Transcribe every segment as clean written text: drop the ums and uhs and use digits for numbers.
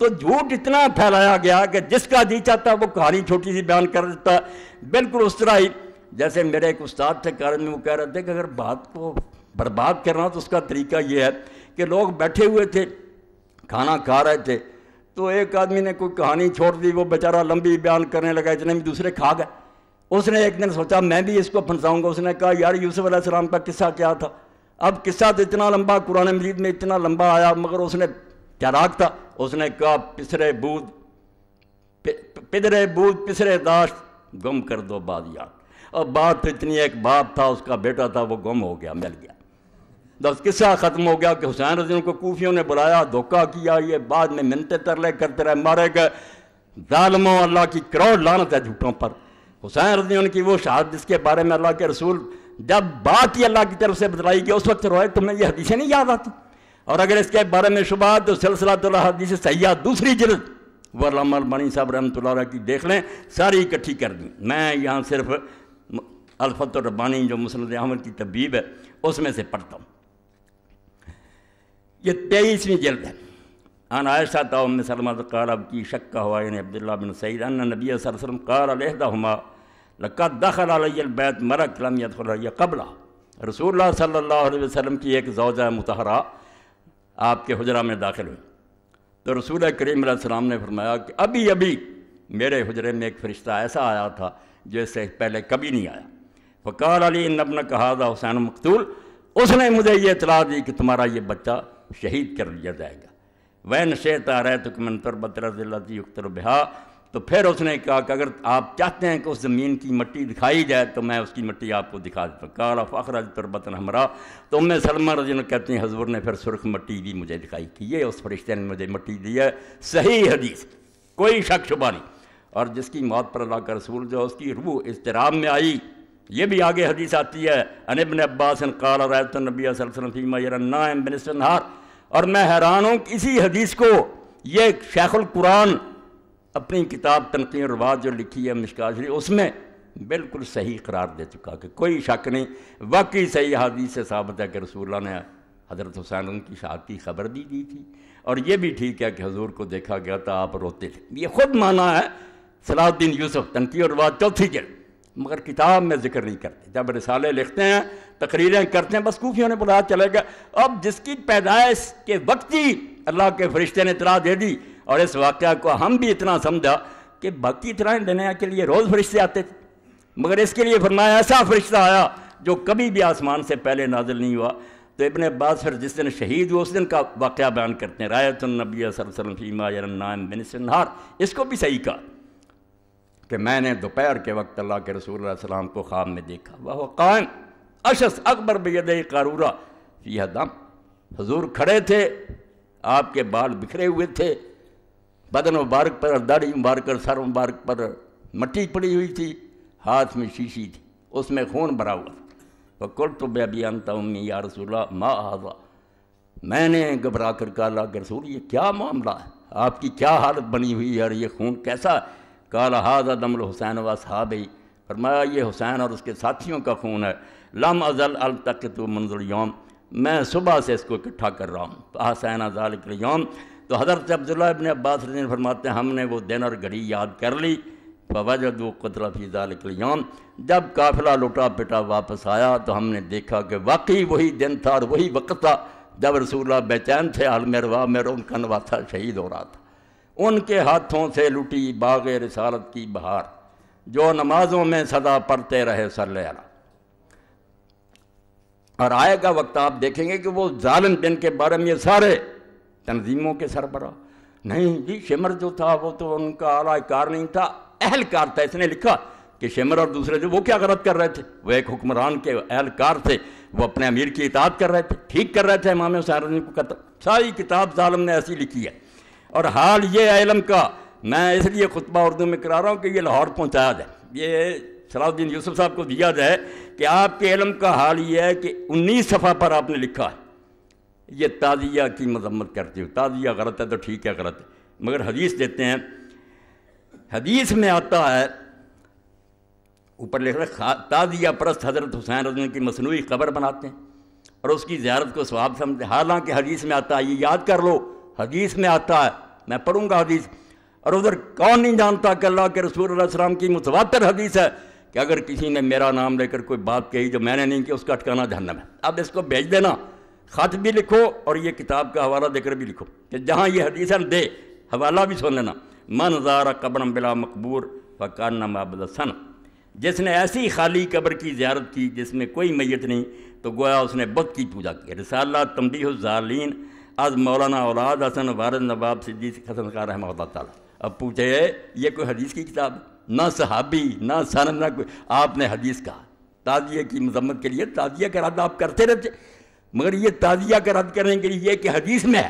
تو جھوٹ اتنا پھیلایا گیا کہ جس کا جی چاہتا وہ کہانی چھوٹی سی بیان کر دیتا. بالکل اس طرح ہی جیسے میرے ایک استاد تھے کالج میں، وہ کہہ رہے تھے کہ اگر بات کو برباد کرنا تو اس کا طریقہ یہ ہے کہ لوگ بیٹھے ہوئے تھے، کھانا کھا رہے تھے، تو ایک آدمی نے کوئی کہانی چھوڑ دی، وہ بیچارہ لمبی بیان کرنے لگا، اتنے میں دوسرے کھا گئے. اس نے ایک دن سوچا میں بھی اس کو پھنساؤں گا. اس نے کہا یار یوسف علیہ السلام کا قصہ کیا تھا؟ اب قصہ تو اتنا لمبا قرآن مجید میں اتنا لمبا آیا، مگر اس نے چالاک تھا. اس نے کہا پدرے بود پسرے داشت گم کر دو بادیات. اور بات تو اتنی، ایک باپ تھا، اس کا بیٹا تھا، وہ گم ہو گیا، مل گیا. بس قصہ ختم ہو گیا کہ حسین رضی اللہ عنہ کو کوفیوں نے بلایا، دھوکہ کیا، یہ بعد میں منتیں ترلے کرتے رہے، مارے گئے. ظالموں، اللہ کی کروڑ لعنت ہے جھوٹوں پر. حسین رضی اللہ عنہ کی وہ شہادت جس کے بارے میں اللہ کے رسول جب بات ہی اللہ کی طرف سے بتلائی گئی اس وقت روئے. تمہیں یہ حدیثیں نہیں یاد آتی؟ اور اگر اس کے بارے میں شبہات تو سلسلۃ الحدیث صحیحہ دوسری جلد وہ علامہ البانی صاحب رحمۃ اللہ علیہ کی دیکھ لیں، ساری اکٹھی کر دیں. میں یہاں صرف الفتح الربانی جو مسند احمد کی طبیب ہے اس میں سے پڑھتا ہوں. یہ 23ویں جلد ہے. عن عائشہ ام سلمہ قال اب کی شک ہوا یعنی عبداللہ بن سعید ان نبی صلی اللہ علیہ وسلم قال لإحداهما لقد دخل علی البیت ملک لم يدخل علی قبلہ. رسول اللہ صلی اللہ علیہ وسلم کی ایک زوجہ مطہرہ آپ کے حجرہ میں داخل ہوئی تو رسول کریم علیہ السلام نے فرمایا کہ ابھی ابھی میرے حجرے میں ایک فرشتہ ایسا آیا تھا جو اس سے پہلے کبھی نہیں آیا. فقال علی ان ابنک ھذا حسین مقتول. اس نے مجھے یہ اطلاع دی کہ تمہارا یہ بچہ شہید کر لیا جائے گا. وَإِنْ شِئْتَ أَرَيْتُكَ مِنْ تُرْبَةِ الْأَرْضِ الَّتِي يُقْتَلُ بِهَا. تو پھر اس نے کہا کہ اگر آپ چاہتے ہیں کہ اس زمین کی مٹی دکھائی جائے تو میں اس کی مٹی آپ کو دکھا دیتا. قال فأخرج تربة حمراء. تو ام سلمہ رضی اللہ عنہ کہتی ہیں حضور نے پھر سرخ مٹی بھی مجھے دکھائی کہ یہ اس فرشتے نے مجھے مٹی دی ہے. صحیح حدیث، کوئی شک شبہ نہیں. اور جس کی موت پر اللہ کا رسول جو اس کی روح اضطراب میں آئی، یہ بھی آگے حدیث آتی ہے. عن ابن عباس قال رأيت النبي صلی اللہ علیہ وسلم فيما يرى النائم بنصف النهار. اور میں حیران ہوں کہ اسی حدیث کو یہ شیخ القرآن اپنی کتاب تنقیح الروات جو لکھی ہے مشکوٰۃ شریف اس میں بالکل صحیح قرار دے چکا کہ کوئی شک نہیں، واقعی صحیح حدیث سے ثابت ہے کہ رسول اللہ نے حضرت حسین کی شہادت کی خبر بھی دی تھی. اور یہ بھی ٹھیک ہے کہ حضور کو دیکھا گیا تھا، آپ روتے تھے. یہ خود مانا ہے صلاح الدین یوسف تنقیح الروات 4 جلد، مگر کتاب میں ذکر نہیں کرتے. جب رسالے لکھتے ہیں، تقریریں کرتے ہیں، بس کوفیوں نے بلایا چلے گا. اب جس کی پیدائش کے وقت ہی اللہ کے فرشتے نے اطلاع دے دی اور اس واقعہ کو ہم بھی اتنا سمجھا کہ باقی اطلاعیں دینے کے لیے روز فرشتے آتے تھے، مگر اس کے لیے فرمایا ایسا فرشتہ آیا جو کبھی بھی آسمان سے پہلے نازل نہیں ہوا. تو ابن عباس پھر جس دن شہید ہوئے اس دن کا واقعہ بیان کرتے ہیں. رأیت النبی صلی اللہ علیہ وسلم فیما یری النائم بنصف النہار. اس کو بھی صحیح کہا کہ میں نے دوپہر کے وقت اللہ کے رسول علیہ السلام کو خواب میں دیکھا. وہ قائم اشس اکبر بیدہ قارورہ فیہا دم. حضور کھڑے تھے، آپ کے بال بکھرے ہوئے تھے، بدن مبارک پر داڑھی مبارک اور سر مبارک پر مٹی پڑی ہوئی تھی، ہاتھ میں شیشی تھی، اس میں خون بھرا ہوا تھا. فقلت بأبی انت امی یا رسول اللہ ما ھذا. میں نے گھبرا کر کہا اللہ کے رسول یہ کیا معاملہ ہے، آپ کی کیا حالت بنی ہوئی ہے اور یہ خون کیسا؟ قال ھذا دم الحسین و اصحابہ. فرمایا یہ حسین اور اس کے ساتھیوں کا خون ہے. لم ازل التقط منذ اليوم. میں صبح سے اس کو اکٹھا کر رہا ہوں. فاحسین ذلک اليوم. تو حضرت عبداللہ ابن عباس رضی اللہ عنہ فرماتے ہیں ہم نے وہ دن اور گھڑی یاد کر لی. فوجدوا قتل فی ذلک اليوم. جب قافلہ لوٹا پٹا واپس آیا تو ہم نے دیکھا کہ واقعی وہی دن تھا اور وہی وقت تھا جب رسول اللہ بے چین تھے عالم روا میں، ان کا نواسا شہید ہو رہا تھا. ان کے ہاتھوں سے لٹی باغ رسالت کی بہار جو نمازوں میں صدا پڑھتے رہے صلی اللہ علیہ. اور آئے گا وقت آپ دیکھیں گے کہ وہ ظالم دن کے بارے میں یہ سارے تنظیموں کے سربراہ نہیں جی. شمر جو تھا وہ تو ان کا اعلیٰ کار نہیں تھا، اہلکار تھا. اس نے لکھا کہ شمر اور دوسرے جو وہ کیا غلط کر رہے تھے، وہ ایک حکمران کے اہلکار تھے، وہ اپنے امیر کی اطاعت کر رہے تھے، ٹھیک کر رہے تھے امام حسین رضی اللہ عنہ کو قتل. ساری کتاب ظالم نے ایسی لکھی ہے. اور حال یہ علم کا میں اس لیے خطبہ اردو میں کرا رہا ہوں کہ یہ لاہور پہنچایا جائے، یہ صلاح الدین یوسف صاحب کو دیا جائے کہ آپ کے علم کا حال یہ ہے کہ 19 صفحہ پر آپ نے لکھا ہے یہ تعزیہ کی مذمت کرتے ہو. تعزیہ غلط ہے تو ٹھیک ہے غلط ہے، مگر حدیث دیتے ہیں. حدیث میں آتا ہے اوپر لکھ رہا تعزیہ پرست حضرت حسین رضی اللہ عنہ کی مصنوعی قبر بناتے ہیں اور اس کی زیارت کو ثواب سمجھتے ہیں. حالانکہ حدیث میں آتا ہے، یہ یاد کر لو، حدیث میں آتا ہے میں پڑھوں گا حدیث، اور ادھر کون نہیں جانتا کہ اللہ کے رسول اللہ علیہ وسلم کی متواتر حدیث ہے کہ اگر کسی نے میرا نام لے کر کوئی بات کہی جو میں نے نہیں کی، اس کا ٹھکانہ جہنم ہے۔ اب اس کو بھیج دینا، خط بھی لکھو اور یہ کتاب کا حوالہ دے کر بھی لکھو کہ جہاں یہ حدیث ہے دے، حوالہ بھی سن لینا۔ من زار قبرا بلا مقبور فکانما عبد الصنم، جس نے ایسی خالی قبر کی زیارت کی جس میں کوئی میت نہیں تو گویا اس نے بت کی پوجا کی۔ رسالہ تنبیہ الظالین از مولانا اولاد حسن وارد نواب صدیق حسن خان رحمہ اللہ تعالیٰ۔ اب پوچھے یہ کوئی حدیث کی کتاب؟ نہ صحابی نہ سند نہ کوئی، آپ نے حدیث کہا۔ تعزیہ کی مذمت کے لیے تعزیہ کا رد آپ کرتے رہتے، مگر یہ تعزیہ کا رد کرنے کے لیے یہ کہ حدیث میں ہے،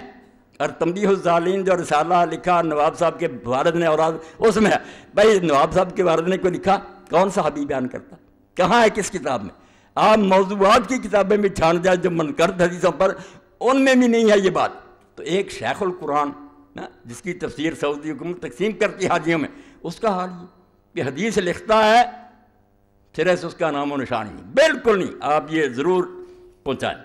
اور تنبیہ الظالین جو رسالہ لکھا نواب صاحب کے والد نے اولاد اس میں ہے۔ بھائی نواب صاحب کے والد نے کوئی لکھا؟ کون صحابی بیان کرتا؟ کہاں ہے کس کتاب میں؟ آپ موضوعات کی کتابیں میں چھان جائیں جو منکرد حدیثوں پر، ان میں بھی نہیں ہے یہ بات۔ تو ایک شیخ القرآن جس کی تفسیر سعودی حکومت تقسیم کرتی حاجیوں میں، اس کا حال یہ کہ حدیث لکھتا ہے سرے سے اس کا نام و نشان نہیں، بالکل نہیں۔ آپ یہ ضرور پہنچائیں۔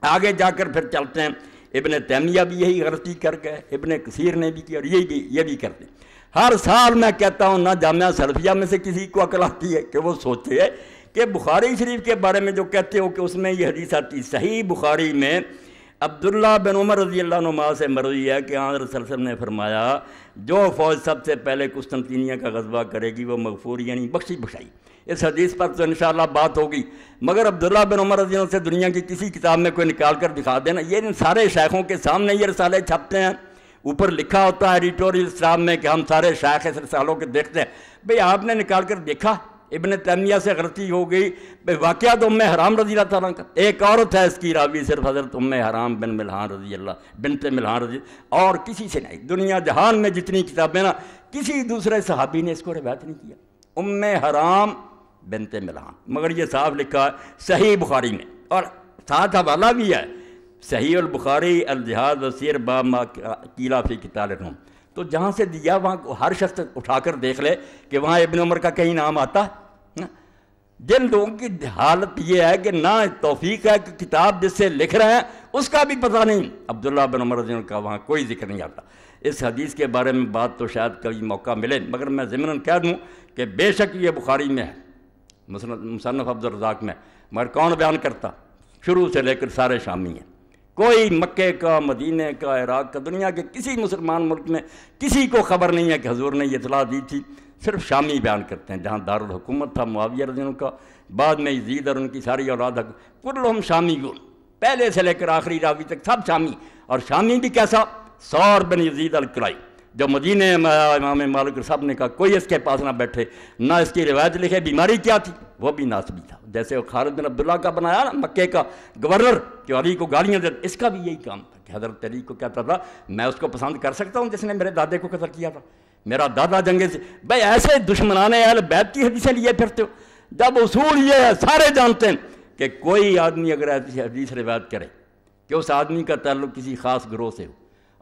آگے جا کر پھر چلتے ہیں، ابن تیمیہ بھی یہی غلطی کر گئے، ابن کثیر نے بھی کی، اور یہ بھی کرتے ہیں۔ ہر سال میں کہتا ہوں نہ جامعہ سلفیہ میں سے کسی کو عقل آتی ہے کہ وہ سوچے کہ بخاری شریف کے بارے میں جو کہتے ہو کہ اس میں یہ حدیث آتی، صحیح بخاری میں عبداللہ بن عمر رضی اللہ عنہ سے مروی ہے کہ حضرت صلی اللہ علیہ وسلم نے فرمایا جو فوج سب سے پہلے قسطنطنیہ کا غزوہ کرے گی وہ مغفور یعنی بخشی بخشائی۔ اس حدیث پر تو انشاءاللہ بات ہوگی، مگر عبداللہ بن عمر رضی اللہ عنہ سے دنیا کی کسی کتاب میں کوئی نکال کر دکھا دینا۔ یہ ان سارے شیخوں کے سامنے یہ رسالے چھپتے ہیں، اوپر لکھا ہوتا ہے ایڈیٹوریل اسٹاف میں کہ ہم سارے شیخ اس رسالوں کے دیکھتے ہیں۔ بھئی آپ نے نکال کر دیکھا ابن تیمیہ سے غلطی ہو گئی؟ بھئی واقعہ تو ام حرام رضی اللہ تعالیٰ کا، ایک عورت ہے اس کی راوی صرف حضرت ام حرام بن ملحان رضی اللہ بنت ملحان رضی، اور کسی سے نہیں۔ دنیا جہان میں جتنی کتابیں نا کسی دوسرے صحابی نے اس کو روایت نہیں کیا، ام حرام بنت ملحان، مگر یہ صاف لکھا ہے صحیح بخاری میں، اور ساتھ حوالہ بھی ہے صحیح البخاری الجہاد وسیر باب ما قیل فی قتال الروم۔ تو جہاں سے دیا وہاں ہر شخص اٹھا کر دیکھ لے کہ وہاں ابن عمر کا کہیں نام آتا ہے۔ جن لوگوں کی حالت یہ ہے کہ نہ توفیق ہے کہ کتاب جس سے لکھ رہے ہیں اس کا بھی پتہ نہیں، عبداللہ بن عمر رضی اللہ کا وہاں کوئی ذکر نہیں آتا۔ اس حدیث کے بارے میں بات تو شاید کبھی موقع ملے، مگر میں ضمناً کہہ دوں کہ بے شک یہ بخاری میں ہے، مصنف عبد الرزاق میں، مگر کون بیان کرتا؟ شروع سے لے کر سارے شامی ہیں، کوئی مکے کا، مدینہ کا، عراق کا، دنیا کے کسی مسلمان ملک میں کسی کو خبر نہیں ہے کہ حضور نے یہ اطلاع دی تھی۔ صرف شامی بیان کرتے ہیں، جہاں دارالحکومت تھا معاویہ رضی اللہ عنہ کا، بعد میں یزید اور ان کی ساری اولاد، کلہم شامیون، پہلے سے لے کر آخری راوی تک سب شامی۔ اور شامی بھی کیسا؟ ثور بن یزید الکلائی، جو مدینہ میں امام مالک صاحب نے کہا کوئی اس کے پاس نہ بیٹھے، نہ اس کی روایت لکھے، بیماری کیا تھی؟ وہ بھی ناسبی تھا، جیسے وہ خالد بن عبداللہ کا بنایا نا مکے کا گورنر کہ علی کو گالیاں دیتا، اس کا بھی یہی کام تھا کہ حضرت علی کو کہتا تھا میں اس کو پسند کر سکتا ہوں جس نے میرے دادے کو قتل کیا تھا، میرا دادا جنگے سے۔ بھائی ایسے دشمنان اہل بیت کی حدیثیں لیے پھرتے ہو، جب اصول یہ ہے سارے جانتے ہیں کہ کوئی آدمی اگر ایسی حدیث روایت کرے کہ اس آدمی کا تعلق کسی خاص گروہ سے ہو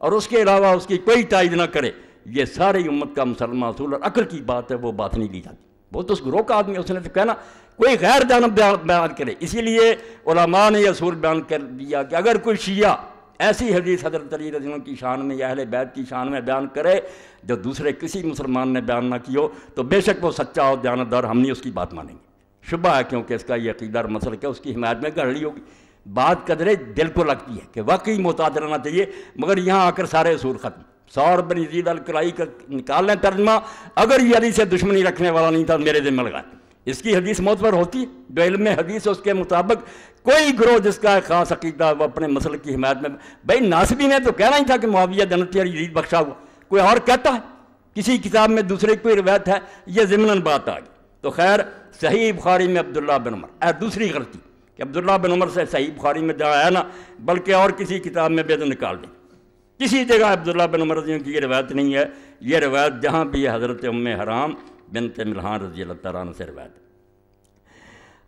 اور اس کے علاوہ اس کی کوئی تائید نہ کرے، یہ ساری امت کا مسلمان اصول اور عقل کی بات ہے، وہ بات نہیں لی جاتی۔ وہ تو اس گروہ کا آدمی، اس نے تو کہنا کوئی غیر جانب بیان کرے۔ اسی لیے علماء نے یہ اصول بیان کر دیا کہ اگر کوئی شیعہ ایسی حدیث حضرت علی رضی اللہ عنہ کی شان میں یا اہل بیت کی شان میں بیان کرے جو دوسرے کسی مسلمان نے بیان نہ کی ہو، تو بے شک وہ سچا اور دیانتدار، ہم نہیں اس کی بات مانیں گے۔ شبہ ہے کیونکہ اس کا یہ عقیدہ اور مسلک ہے، اس کی حمایت میں گڑ لی ہوگی۔ بات قدرے دل کو لگتی ہے کہ واقعی محتاط رہنا چاہیے، مگر یہاں آ کر سارے اصول ختم۔ ثور بن یزید الکلائی کا نکال لیں ترجمہ، اگر یہ علی سے دشمنی رکھنے والا نہیں تھا میرے ذمہ لگائے، اس کی حدیث معتبر ہوتی ہے۔ جو علم حدیث ہے اس کے مطابق کوئی گروہ جس کا خاص عقیدہ وہ اپنے مسلک کی حمایت میں، بھائی ناصبی نے تو کہنا ہی تھا کہ معاویہ جنتی اور یزید بخشا ہوا، کوئی اور کہتا ہے کسی کتاب میں دوسرے کوئی روایت ہے، یہ ضمناً بات آ گئی۔ تو خیر صحیح بخاری میں عبداللہ بن عمر، دوسری غلطی کہ عبداللہ بن عمر سے صحیح بخاری میں جہاں آیا نا، بلکہ اور کسی کتاب میں بھی تو نکال دیں، کسی جگہ عبداللہ بن عمر رضی اللہ کی یہ روایت نہیں ہے۔ یہ روایت جہاں بھی ہے حضرت ام حرام بنت ملحان رضی اللہ تعالیٰ عنہ سے روایت ہے۔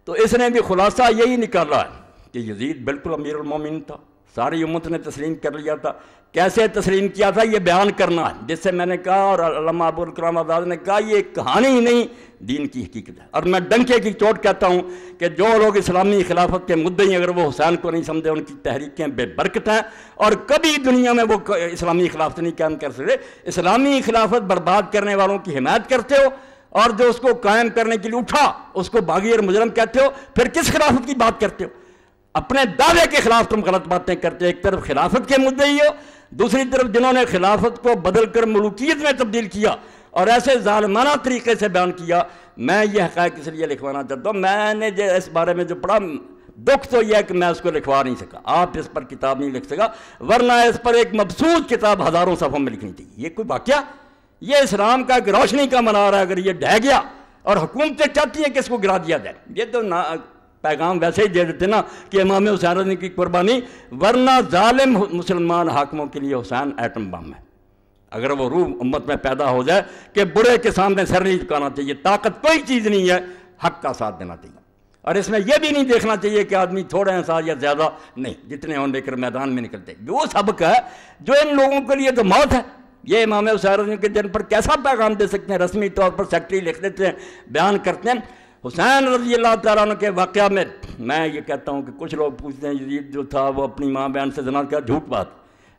تو اس نے بھی خلاصہ یہی نکالا ہے کہ یزید بالکل امیر المومنین تھا، ساری امت نے تسلیم کر لیا تھا. کیسے تسلیم کیا تھا یہ بیان کرنا ہے، جس سے میں نے کہا اور علامہ ابوالکلام آزاد نے کہا یہ کہانی ہی نہیں دین کی حقیقت ہے. اور میں ڈنکے کی چوٹ کہتا ہوں کہ جو لوگ اسلامی خلافت کے مدعی اگر وہ حسین کو نہیں سمجھے ان کی تحریکیں بے برکت ہیں اور کبھی دنیا میں وہ اسلامی خلافت نہیں قائم کر سکتے. اسلامی خلافت برباد کرنے والوں کی حمایت کرتے ہو اور جو اس کو قائم کرنے کے لیے اٹھا اس کو باغی اور مجرم کہتے ہو. پھر کس خلافت کی بات کرتے ہو؟ اپنے دعوے کے خلاف تم غلط باتیں کرتے ہو. ایک طرف خلافت کے مدعی ہو، دوسری طرف جنہوں نے خلافت کو بدل کر ملوکیت میں تبدیل کیا اور ایسے ظالمانہ طریقے سے بیان کیا. میں یہ حقائق اس لیے لکھوانا چاہتا ہوں، میں نے اس بارے میں جو پڑھا دکھ تو یہ ہے کہ میں اس کو لکھوا نہیں سکا. آپ اس پر کتاب نہیں لکھ سکا، ورنہ اس پر ایک مبسوط کتاب ہزاروں صفحوں میں لکھنی چاہیے. یہ کوئی واقعہ، یہ اسلام کا ایک روشنی کا منار ہے. اگر یہ ڈھہ گیا اور حکومتیں چاہتی ہیں کہ اس کو گرا دیا جائے، یہ تو پیغام ویسے ہی دے دیتے نا کہ امام حسین کی قربانی، ورنہ ظالم مسلمان حاکموں کے لیے حسین ایٹم بم ہے. اگر وہ روح امت میں پیدا ہو جائے کہ برے کے سامنے سر نہیں جھکانا چاہیے، طاقت کوئی چیز نہیں ہے، حق کا ساتھ دینا چاہیے. اور اس میں یہ بھی نہیں دیکھنا چاہیے کہ آدمی تھوڑے ہیں ساتھ یا زیادہ نہیں، جتنے ہوں لے کر میدان میں نکلتے. وہ سبق ہے جو ان لوگوں کے لیے تو موت ہے. یہ امام حسین کے دن پر کیسا پیغام دے سکتے ہیں؟ رسمی طور پر سیکٹری لکھ دیتے ہیں، بیان کرتے ہیں. حسین رضی اللہ تعالیٰ عنہ کے واقعہ میں یہ کہتا ہوں کہ کچھ لوگ پوچھتے ہیں یزید جو تھا وہ اپنی ماں بہن سے زنا کیا. جھوٹ بات،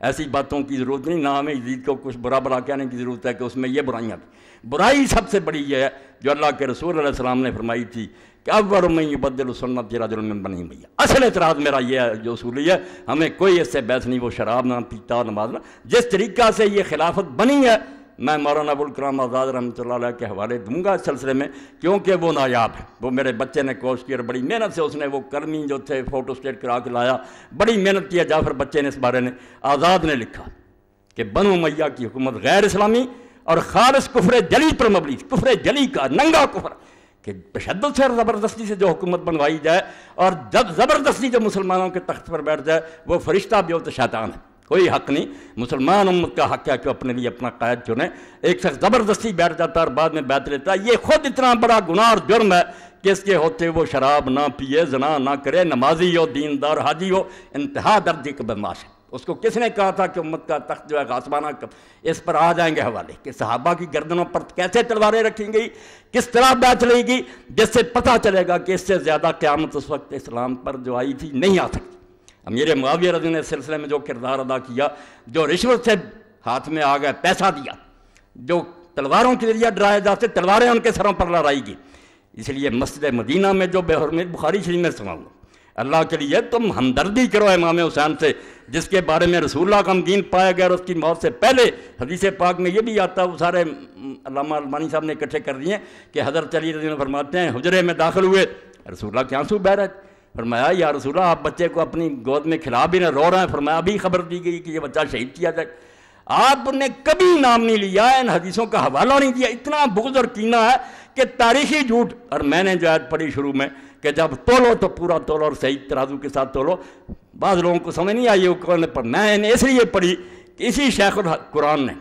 ایسی باتوں کی ضرورت نہیں. نہ ہمیں یزید کو کچھ برا بلا کہنے کی ضرورت ہے کہ اس میں یہ برائیاں تھیں. برائی سب سے بڑی یہ ہے جو اللہ کے رسول علیہ السلام نے فرمائی تھی کہ اول من یبدل سنت رجل من بنی امیہ. اصل اعتراض میرا یہ ہے جو اصولی ہے، ہمیں کوئی اس سے بحث نہیں. وہ شراب نہ پیتا نماز نہ، جس طریقہ سے یہ خلافت بنی ہے میں مولانا ابوالکلام آزاد رحمۃ اللہ علیہ کے حوالے دوں گا اس سلسلے میں، کیونکہ وہ نایاب ہے. وہ میرے بچے نے کوشش کی اور بڑی محنت سے اس نے وہ کرمی جو تھے فوٹو اسٹیٹ کرا کے لایا، بڑی محنت کیا. جعفر بچے نے اس بارے میں آزاد نے لکھا کہ بنو امیہ کی حکومت غیر اسلامی اور خالص کفر جلی پر مبنی، کفر جلی کا ننگا کفر، کہ تشدد سے اور زبردستی سے جو حکومت بنوائی جائے اور جب زبردستی جو مسلمانوں کے تخت پر بیٹھ جائے وہ فرشتہ بھی ہو تو شیطان ہے. کوئی حق نہیں. مسلمان امت کا حق ہے کہ اپنے لیے اپنا قائد چنے. ایک شخص زبردستی بیٹھ جاتا ہے اور بعد میں بیعت لیتا ہے، یہ خود اتنا بڑا گناہ اور جرم ہے کہ اس کے ہوتے وہ شراب نہ پیے، زنا نہ کرے، نمازی ہو، دیندار حاجی ہو، انتہا درجے کا بدماش ہے. اس کو کس نے کہا تھا کہ امت کا تخت جو ہے غاصبانہ؟ اس پر آ جائیں گے حوالے کہ صحابہ کی گردنوں پر کیسے تلواریں رکھی گئی، کس طرح بیعت لے گی، جس سے پتہ چلے گا کہ اس سے زیادہ قیامت اس وقت اسلام پر جو آئی تھی نہیں آ سکتی. امیر معاویہ رضی اللہ عنہ نے اس سلسلے میں جو کردار ادا کیا، جو رشوت سے ہاتھ میں آ گئے، پیسہ دیا، جو تلواروں کے ذریعے ڈرائے جاتے تلواریں ان کے سروں پر لڑائی گی. اس لیے مسجد مدینہ میں جو بے حرمت بخاری شریف میں سناؤں گا، اللہ کے لیے تم ہمدردی کرو امام حسین سے جس کے بارے میں رسول اللہ کا دین پایا گیا اور اس کی موت سے پہلے حدیث پاک میں یہ بھی آتا ہے. وہ سارے علامہ البانی صاحب نے اکٹھے کر دیے کہ حضرت علی رضی اللہ عنہ فرماتے ہیں حجرے میں داخل ہوئے، رسول اللہ کے آنسو بہہ رہے تھے. فرمایا یا رسول اللہ آپ بچے کو اپنی گود میں کھلا بھی نہ، رو رہے ہیں. فرمایا ابھی خبر دی گئی کہ یہ بچہ شہید کیا جائے. آپ نے کبھی نام نہیں لیا، ان حدیثوں کا حوالہ نہیں دیا. اتنا بغض اور کینہ ہے کہ تاریخی جھوٹ. اور میں نے جو آیت پڑھی شروع میں کہ جب تولو تو پورا تولو اور صحیح ترازو کے ساتھ تولو، بعض لوگوں کو سمجھ نہیں آئی وہ کون پر. میں نے اس لیے پڑھی کہ اسی شیخ القرآن نے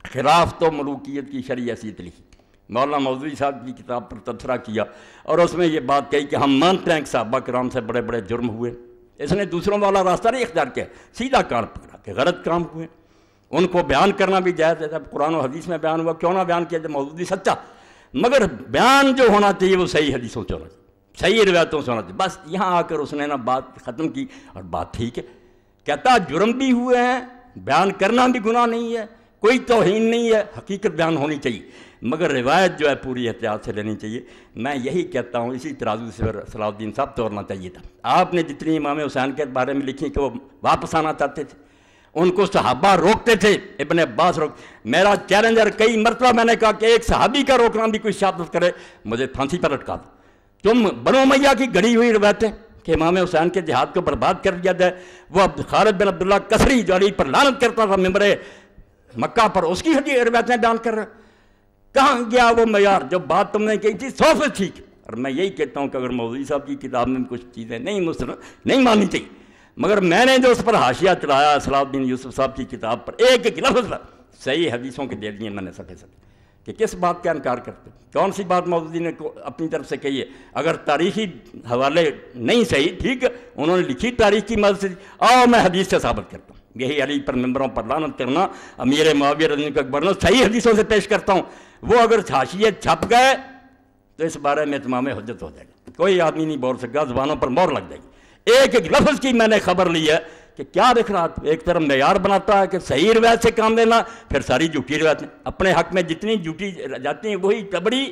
خلاف تو ملوکیت کی شرعی حیثیت لکھی، مولانا مودودی صاحب کی کتاب پر تبصرہ کیا اور اس میں یہ بات کہی کہ ہم مانتے ہیں کہ صحابہ کرام سے بڑے بڑے جرم ہوئے. اس نے دوسروں والا راستہ نہیں اختیار کیا، سیدھا کان پکڑا کہ غلط کام ہوئے. ان کو بیان کرنا بھی جائز ہے، جب قرآن و حدیث میں بیان ہوا کیوں نہ بیان کیا جب مودودی سچا، مگر بیان جو ہونا چاہیے وہ صحیح حدیثوں سے ہونا چاہیے، صحیح روایتوں سے ہونا چاہیے. بس یہاں آ کر اس نے نا بات ختم کی اور بات ٹھیک ہے. کہتا جرم بھی ہوئے ہیں، بیان کرنا بھی گناہ نہیں ہے، کوئی توہین نہیں ہے، حقیقت بیان ہونی چاہیے، مگر روایت جو ہے پوری احتیاط سے لینی چاہیے. میں یہی کہتا ہوں اسی ترازو سے صلاح الدین صاحب توڑنا چاہیے تھا. آپ نے جتنی امام حسین کے بارے میں لکھی کہ وہ واپس آنا چاہتے تھے، ان کو صحابہ روکتے تھے، ابن عباس روک. میرا چیلنجر کئی مرتبہ میں نے کہا کہ ایک صحابی کا روکنا بھی کوئی شہادت کرے مجھے پھانسی پر لٹکا دو. تم بنو امیہ کی گڑھی ہوئی روایتیں کہ امام حسین کے جہاد کو برباد کر دیا جائے، وہ خالد بن عبداللہ کسری جو علی پر لعنت کرتا تھا ممبر مکہ پر، اس کی روایتیں بیان کر رہے. کہاں گیا وہ معیار جو بات تم نے کہی تھی 100% ٹھیک. اور میں یہی کہتا ہوں کہ اگر مودودی صاحب کی کتاب میں کچھ چیزیں نہیں ماننی چاہیے، مگر میں نے جو اس پر حاشیہ چلایا صلاح الدین یوسف صاحب کی کتاب پر ایک ایک لفظ صحیح حدیثوں کے دے دیے میں نے صفحے سے. کہ کس بات کا انکار کرتے ہیں؟ کون سی بات مودودی نے اپنی طرف سے کہی ہے؟ اگر تاریخی حوالے نہیں صحیح، ٹھیک ہے، انہوں نے لکھی تاریخ کی مدد سے، آؤ میں حدیث سے ثابت کرتا ہوں۔ یہی علی پر ممبروں پر لعنت کرنا، امیر معاویہ رضی اللہ عنہ کو ورنہ صحیح حدیثوں سے پیش کرتا ہوں، وہ اگر حاشیے چھپ گئے تو اس بارے میں اتمام حجت ہو جائے گا، کوئی آدمی نہیں بول سکتا، زبانوں پر مور لگ جائے گی۔ ایک ایک لفظ کی میں نے خبر لی ہے کہ کیا دیکھ رہا، ایک طرف معیار بناتا ہے کہ صحیح روایت سے کام لینا، پھر ساری جھوٹی روایتیں اپنے حق میں جتنی جھوٹی جاتی ہیں وہی تبری،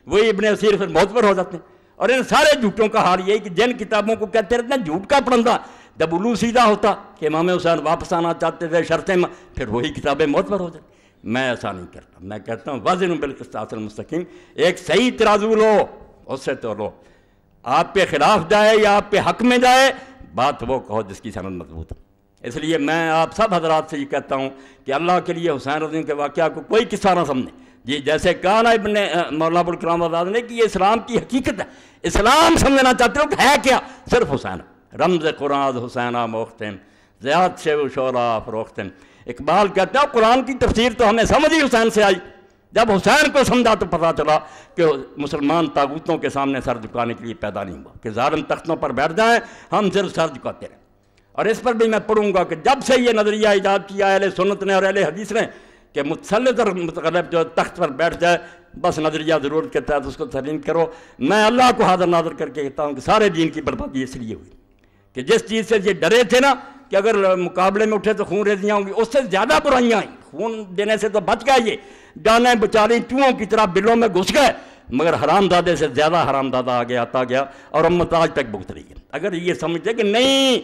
وہی ابن اسیر پھر معتبر ہو جاتے ہیں۔ اور ان سارے جھوٹوں کا حال یہ ہے کہ جن کتابوں کو کہتے رہتے ہیں جھوٹ کا پرندہ، جب الو سیدھا ہوتا کہ امام حسین واپس آنا چاہتے تھے شرطیں، پھر وہی کتابیں معتبر ہو جاتی۔ میں ایسا نہیں کرتا، میں کہتا ہوں وزن بالقسطاس المستقیم، ایک صحیح ترازو لو، اس سے تو لو، آپ پہ خلاف جائے یا آپ پہ حق میں جائے، بات وہ کہو جس کی سند مضبوط ہے۔ اس لیے میں آپ سب حضرات سے یہ کہتا ہوں کہ اللہ کے لیے حسین رضی کے واقعہ کو کوئی قصہ نہ سمجھیں، جی جیسے کہا نا ابن مولانا ابوالکلام آزاد نے کہ یہ اسلام کی حقیقت ہے، اسلام سمجھنا چاہتے ہو کہ ہے کیا؟ صرف حسین، رمز قرآن حسینہ موختم زیاد سے و شعرا فروختم۔ اقبال کہتا ہے قرآن کی تفسیر تو ہمیں سمجھ ہی حسین سے آئی، جب حسین کو سمجھا تو پتہ چلا کہ مسلمان طاغوتوں کے سامنے سر جھکانے کے لیے پیدا نہیں ہوا کہ ظالم تختوں پر بیٹھ جائیں، ہم صرف سر جھکاتے رہیں۔ اور اس پر بھی میں پڑھوں گا کہ جب سے یہ نظریہ ایجاد کیا اہل سنت نے اور اہل حدیث نے کہ متسلط اور متغلب جو تخت پر بیٹھ جائے، بس نظریہ ضرورت کے تحت اس کو تسلیم کرو، میں اللہ کو حاضر ناظر کر کے کہتا ہوں کہ سارے دین کی بربادی اس لیے ہوئی کہ جس چیز سے یہ ڈرے تھے نا کہ اگر مقابلے میں اٹھے تو خون ریزیاں ہوں گی، اس سے زیادہ برائیاں آئیں، خون دینے سے تو بچ گئے، یہ جانیں بچاری چوہوں کی طرح بلوں میں گھس گئے، مگر حرام زادے سے زیادہ حرام زادہ آگے آتا گیا اور امت آج تک بھگت رہی ہے۔ اگر یہ سمجھتے کہ نہیں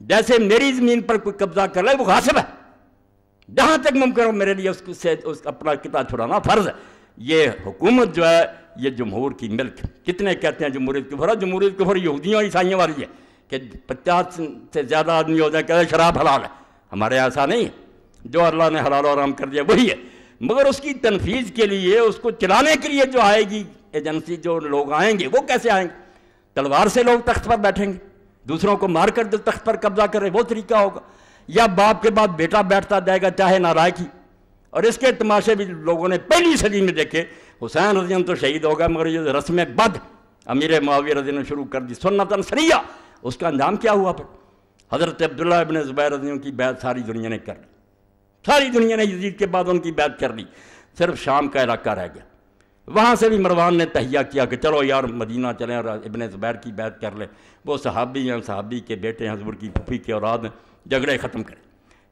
جیسے میری زمین پر کوئی قبضہ کر لے وہ غاصب ہے، جہاں تک ممکن ہو میرے لیے اس سے اپنا قطع چھڑانا فرض ہے۔ یہ حکومت جو ہے یہ جمہور کی ملک، کتنے کہتے ہیں جمہوریت کفر ہے؟ جمہوریت کفر یہودیوں عیسائیوں والی ہے کہ 50 سے زیادہ آدمی ہو جائے کہ شراب حلال ہے، ہمارے ایسا نہیں ہے، جو اللہ نے حلال و حرام کر دیا وہی ہے، مگر اس کی تنفیذ کے لیے اس کو چلانے کے لیے جو آئے گی ایجنسی، جو لوگ آئیں گے وہ کیسے آئیں گے؟ تلوار سے لوگ تخت پر بیٹھیں گے، دوسروں کو مار کر جو تخت پر قبضہ کرے وہ طریقہ ہوگا، یا باپ کے بعد بیٹا بیٹھتا جائے گا چاہے نالائق ہی؟ اور اس کے تماشے بھی لوگوں نے پہلی صدی میں دیکھے، حسین رضی اللہ تو شہید ہوگا مگر یہ رسم بد امیر معاویہ رضی اللہ نے شروع کر دی سنتاً سریہ، اس کا انجام کیا ہوا پھر؟ حضرت عبداللہ ابن زبیر رضی اللہ کی بیعت ساری دنیا نے کر لی، ساری دنیا نے یزید کے بعد ان کی بیعت کر لی، صرف شام کا علاقہ رہ گیا، وہاں سے بھی مروان نے تہیہ کیا کہ چلو یار مدینہ چلیں اور ابن زبیر کی بیعت کر لیں، وہ صحابی ہیں، صحابی کے بیٹے ہیں، حضور کی پھوپھی کے اولاد ہیں، جھگڑے ختم کریں۔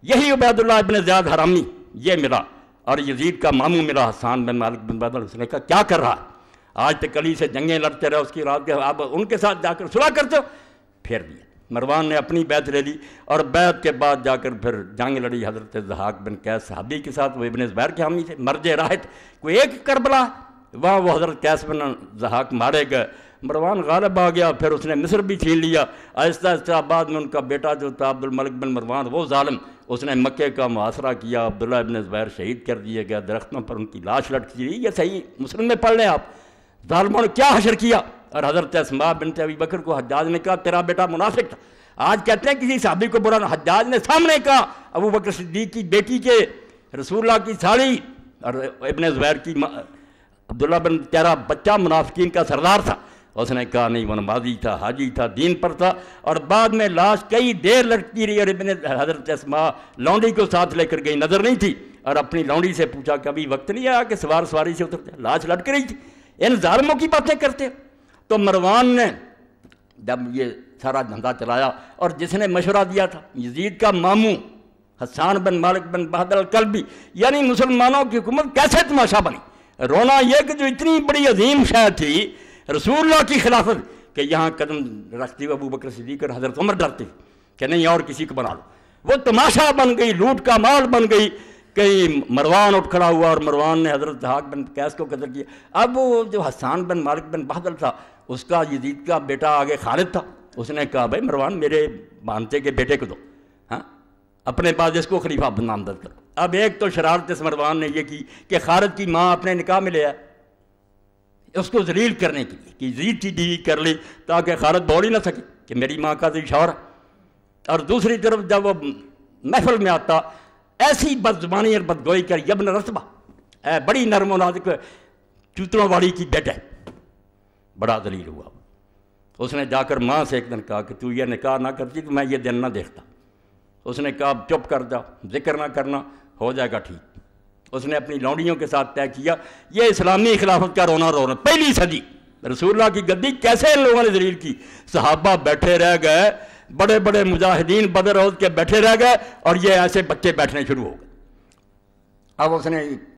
یہی عبید اللہ ابن زیاد حرامی یہ ملا اور یزید کا ماموں ملا حسان بن مالک بن بدر، اس نے کہا کیا کر رہا ہے؟ آج تک علی سے جنگیں لڑتے رہے، اس کی رات کے آپ ان کے ساتھ جا کر صلح کرتے ہو؟ پھیر دیا، مروان نے اپنی بیعت لے لی اور بیعت کے بعد جا کر پھر جنگ لڑی حضرت ضحاک بن قیس صحابی کے ساتھ، وہ ابن زبیر کے حامی تھے، مرج راحت کوئی ایک کربلا، وہاں وہ حضرت قیس بن ضحاک مارے گئے، مروان غالب آ گیا، پھر اس نے مصر بھی چھین لیا، آہستہ آہستہ بعد میں ان کا بیٹا جو تھا عبد الملک بن مروان وہ ظالم، اس نے مکے کا محاصرہ کیا، عبداللہ ابن زبیر شہید کر دیے گیا، درختوں پر ان کی لاش لٹکی رہی، یہ صحیح مسلم میں پڑھ لیں آپ، ظالموں نے کیا حشر کیا۔ اور حضرت اسماء بنت ابی بکر کو حجاج نے کہا تیرا بیٹا منافق تھا، آج کہتے ہیں کسی صحابی کو برا، حجاج نے سامنے کہا ابو بکر صدیق کی بیٹی کے رسول اللہ کی ساڑی اور ابن زبیر کی عبداللہ بن تیرا بچہ منافقین کا سردار تھا، اس نے کہا نہیں وہ نمازی تھا، حاجی تھا، دین پر تھا، اور بعد میں لاش کئی دیر لٹکی رہی اور ابن حضرت اسماء لونڈی کو ساتھ لے کر گئی، نظر نہیں تھی، اور اپنی لونڈی سے پوچھا کبھی وقت نہیں آیا کہ سواری سے اتر جائے، لاش لٹک رہی تھی، ان ظالموں کی باتیں کرتے۔ تو مروان نے جب یہ سارا دھندا چلایا اور جس نے مشورہ دیا تھا یزید کا ماموں حسان بن مالک بن بہادر الکلبی، یعنی مسلمانوں کی حکومت کیسے تماشا بنی؟ رونا یہ کہ جو اتنی بڑی عظیم شے تھی رسول اللہ کی خلافت کہ یہاں قدم رکھتی ہوئے ابو بکر صدیق اور حضرت عمر ڈرتے کہ نہیں اور کسی کو بنا لو، وہ تماشا بن گئی، لوٹ کا مال بن گئی، کہیں مروان اٹھ کھڑا ہوا اور مروان نے حضرت ضحاک بن قیس کو قتل کیا۔ اب وہ جو حسان بن مالک بن بہادر تھا اس کا یزید کا بیٹا آگے خالد تھا، اس نے کہا بھائی مروان میرے بانتے کے بیٹے کو دو، ہاں اپنے پاس اس کو خلیفہ نامزد کرو۔ اب ایک تو شرارت اس مروان نے یہ کی کہ خالد کی ماں اپنے نکاح میں لے آئے اس کو ذلیل کرنے کے لیے کہ یزید کی بیوی کر لی تاکہ خالد بول ہی نہ سکے کہ میری ماں کا تو شوہر ہے، اور دوسری طرف جب وہ محفل میں آتا ایسی بد زبانی اور بدگوئی کر ابن رتبہ اے بڑی نرم و نازک چوتڑوں والی کی بیٹا ہے، بڑا ذلیل ہوا۔ اس نے جا کر ماں سے ایک دن کہا کہ تو یہ نکاح نہ کرتی تو میں یہ دن نہ دیکھتا۔ اس نے کہا چپ کر جا، ذکر نہ کرنا، ہو جائے گا ٹھیک۔ اس نے اپنی لونڈیوں کے ساتھ طے کیا یہ اسلامی خلافت کا رونا رونا، پہلی صدی رسول اللہ کی گدی کیسے ان لوگوں نے ذلیل کی۔ صحابہ بیٹھے رہ گئے، بڑے بڑے مجاہدین بدر احد کے بیٹھے رہ گئے، اور یہ ایسے بچے بیٹھنے شروع ہو گئے۔ اب اس نے